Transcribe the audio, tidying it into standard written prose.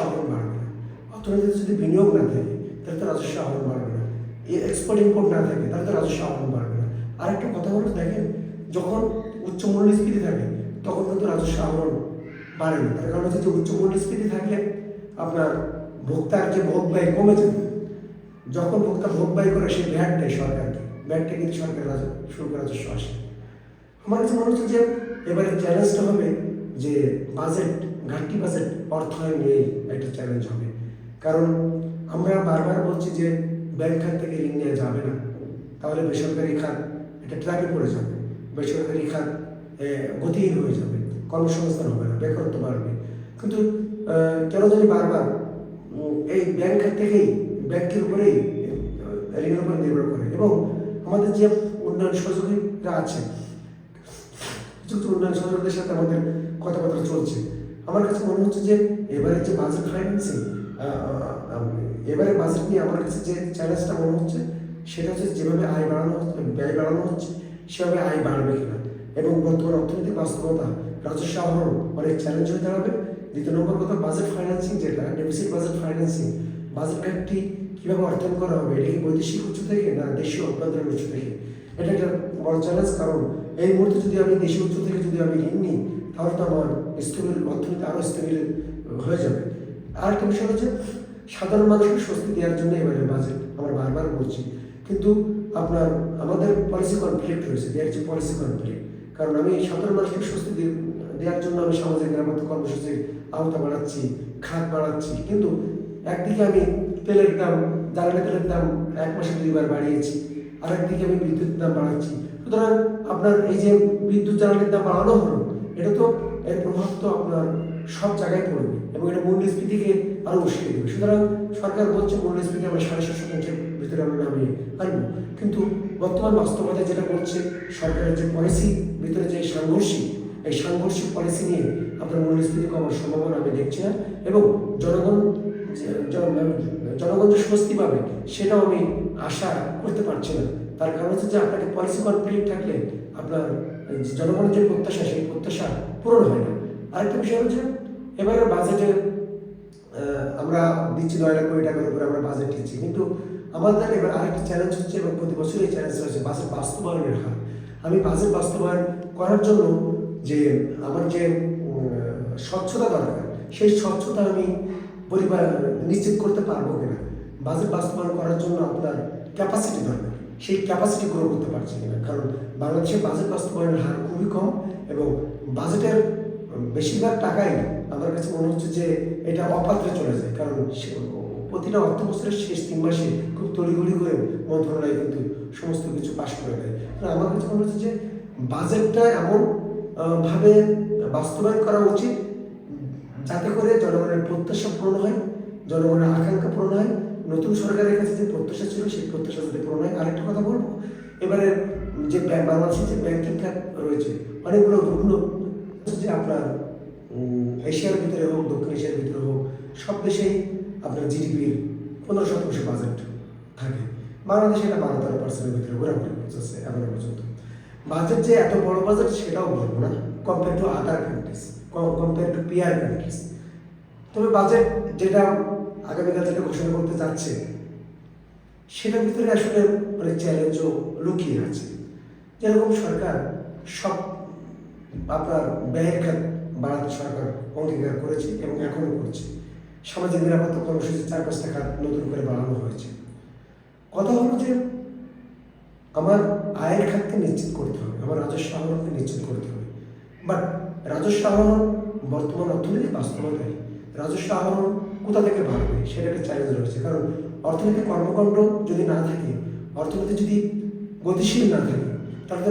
আহরণ বাড়বে না। অর্থনীতিতে যদি বিনিয়োগ না থাকে তাহলে তো রাজস্ব আহরণ বাড়বে না। এই এক্সপোর্ট ইম্পোর্ট না থাকে তাহলে তো রাজস্ব আহরণ বাড়বে না। আরেকটা কথা হলো দেখেন, যখন উচ্চ মূল্যস্ফীতি থাকে তখন কিন্তু রাজস্ব আহরণ বাড়ে না। তার কারণ হচ্ছে যে উচ্চ মূল্যস্ফীতি থাকলে আপনার ভোক্তার যে ভোগ ব্যয় কমে যাবে। যখন ভোক্তা ভোগ ব্যয় করে সেই ভ্যাট দেয় সরকারকে, ভ্যাটটা কিন্তু সরকার শুল্ক রাজস্ব আসে। আমার কাছে মনে হচ্ছে যে এবারে চ্যালেঞ্জটা হবে যে বাজেট, ঘাটতি বাজেট অর্থায়ন নিয়েই একটা চ্যালেঞ্জ হবে। কারণ আমরা বারবার বলছি যে ব্যাংক খাত থেকে ঋণ নেওয়া যাবে না, তাহলে বেসরকারি খাত এটা ট্র্যাপে পড়ে যাবে, বেসরকারি খাত গতিহীন হয়ে যাবে, কর্মসংস্থান হবে না, বেকারত্ব বাড়বে। কিন্তু কেন জানি বারবার এই ব্যাংক খাত থেকেই, ব্যাংকের উপরেই ঋণের উপরে নির্ভর করে। এবং আমাদের যে উন্নয়ন সহযোগীরা আছে, কিছু কিছু উন্নয়ন সহযোগীদের সাথে আমাদের কথাবার্তা চলছে। আমার কাছে মনে হচ্ছে যে এবারে যে বাজেট ফাইন্যান্সিং, এবারে বাজেট নিয়ে আমার কাছে যে চ্যালেঞ্জটা মনে হচ্ছে সেটা হচ্ছে যেভাবে আয় বাড়ানো হচ্ছে, ব্যয় বাড়ানো হচ্ছে, সেভাবে আয় বাড়বে কিনা। এবং বর্তমান অর্থনৈতিক বাস্তবতা, রাজস্ব আহরণ অনেক চ্যালেঞ্জ হয়ে দাঁড়াবে। দ্বিতীয় নম্বর কথা, বাজেট ফাইন্যান্সিং যেটা ডেফিসিট বাজেট ফাইন্যান্সিং, বাজেট ঘাটতি কীভাবে অর্জন করা হবে, এটা কি বৈদেশিক উৎস থেকে না দেশীয় অভ্যন্তরীণ উৎস থেকে, এটা একটা বড় চ্যালেঞ্জ। কারণ এই মুহূর্তে যদি আমি দেশীয় উৎস থেকে যদি আমি ঋণ নিই তাহলে তো আমার স্থবির অর্থনীতি আরও স্থবির হয়ে যাবে। আর একটা বিষয় হচ্ছে সাধারণ মানুষকে স্বস্তি দেওয়ার জন্য এবারে বাজেট, আমরা বারবার বলছি, কিন্তু আপনার আমাদের পলিসি কনফ্লিক্ট রয়েছে, দেওয়ার যে পলিসি কনফ্লিক্ট। কারণ আমি সাধারণ মানুষকে স্বস্তি দেওয়ার জন্য আমি সামাজিক নিরাপত্তা কর্মসূচির আওতা বাড়াচ্ছি, খাত বাড়াচ্ছি, কিন্তু একদিকে আমি তেলের দাম, জ্বালানি তেলের দাম 1 মাসে 2বার বাড়িয়েছি, আরেকদিকে আমি বিদ্যুৎ দাম বাড়াচ্ছি। সুতরাং আপনার এই যে বিদ্যুৎ জ্বালানির দাম বাড়ানো হলো, এটা তো এর প্রভাব তো আপনার সব জায়গায় পড়বে এবং এটা মূল্যস্ফীতিকে আরও উস্কে দেবে। সুতরাং সরকার বলছে মূল্যস্ফীতি আমরা 7.5%-এর ভিতরে আমরা নামিয়ে আনবো, কিন্তু বর্তমান বাস্তবতায় যেটা বলছে সরকারের যে পলিসি ভিতরে যে এই সাংঘর্ষিক পলিসি নিয়ে আপনার মূল্যস্ফীতি কমার সম্ভাবনা আমি দেখছি না। এবং জনগণ যে স্বস্তি পাবে সেটাও আমি আশা করতে পারছি না। তার কারণ হচ্ছে যে আপনাকে পলিসি কনফ্লিক্ট থাকলে আপনার জনগণের যে প্রত্যাশা, সেই প্রত্যাশা পূরণ হয় না। আরেকটা বিষয় হচ্ছে এবারের বাজেটে আমরা দিচ্ছি 9 লাখ কোটি টাকার উপরে আমরা বাজেট দিচ্ছি, কিন্তু আমাদের এবার আরেকটা চ্যালেঞ্জ হচ্ছে এবং প্রতি বছরই চ্যালেঞ্জ রয়েছে বাজেট বাস্তবায়নের হার। আমি বাজেট বাস্তবায়ন করার জন্য যে আমার যে স্বচ্ছতা দরকার, সেই স্বচ্ছতা আমি নিশ্চিত করতে পারবো কিনা, বাজেট বাস্তবায়ন করার জন্য আপনার ক্যাপাসিটি দরকার, সেই ক্যাপাসিটি গ্রো করতে পারছি কিনা। কারণ বাংলাদেশের বাজেট বাস্তবায়নের হার খুবই কম এবং বাজেটের বেশিরভাগ টাকাই আমার কাছে মনে হচ্ছে যে এটা অপাত্রে চলে যায়। কারণ প্রতিটা অর্থ বছরের শেষ 3 মাসে খুব তড়িঘড়ি করে মন্ত্রণালয় কিন্তু সমস্ত কিছু পাশ করে দেয়। আমার কাছে মনে হচ্ছে যে বাজেটটা এমন ভাবে বাস্তবায়ন করা উচিত যাতে করে জনগণের প্রত্যাশা পূরণ হয়, জনগণের আকাঙ্ক্ষা পূরণ হয়, নতুন সরকারের কাছে যে প্রত্যাশা ছিল সেই প্রত্যাশা যাতে পূরণ হয়। আরেকটা কথা বলবো, এবারে যে বাংলাদেশের যে ব্যাংকিং খাত রয়েছে অনেকগুলো রুগ্ন, যে আপনার এশিয়ার ভিতরে হোক, দক্ষিণ এশিয়ার ভিতরে হোক, সব দেশেই আপনার জিডিপির 15% বাজেট থাকে। বাংলাদেশে এটা 12-13%-এর ভিতরে ঘোরাঘুরি করতেছে এখনো পর্যন্ত। বাজেট যে এত বড় বাজেট সেটাও বলবো না compare to other countries, compare to peer countries. তবে বাজেট যেটা আগামীকাল যেটা ঘোষণা করতে যাচ্ছে সেটার ভিতরে আসলে অনেক চ্যালেঞ্জও লুকিয়ে আছে। যেরকম সরকার সব আপনার ব্যয়ের খাত বাড়াতে সরকার অঙ্গীকার করেছে এবং এখনও করছে। সামাজিক নিরাপত্তা কর্মসূচি 4-5টা খাত নতুন করে বাড়ানো হয়েছে। কথা হলো যে আমার আয়ের খাতকে নিশ্চিত করতে হবে, আমার রাজস্ব আহরণকে নিশ্চিত করতে হবে। বাট রাজস্ব আহরণ বর্তমান অর্থনৈতিক বাস্তবতায় রাজস্ব আহরণ কোথা থেকে বাড়বে সেটা একটা চ্যালেঞ্জ রয়েছে। কারণ অর্থনৈতিক কর্মকাণ্ড যদি না থাকে, অর্থনীতি যদি গতিশীল না থাকে, তাহলে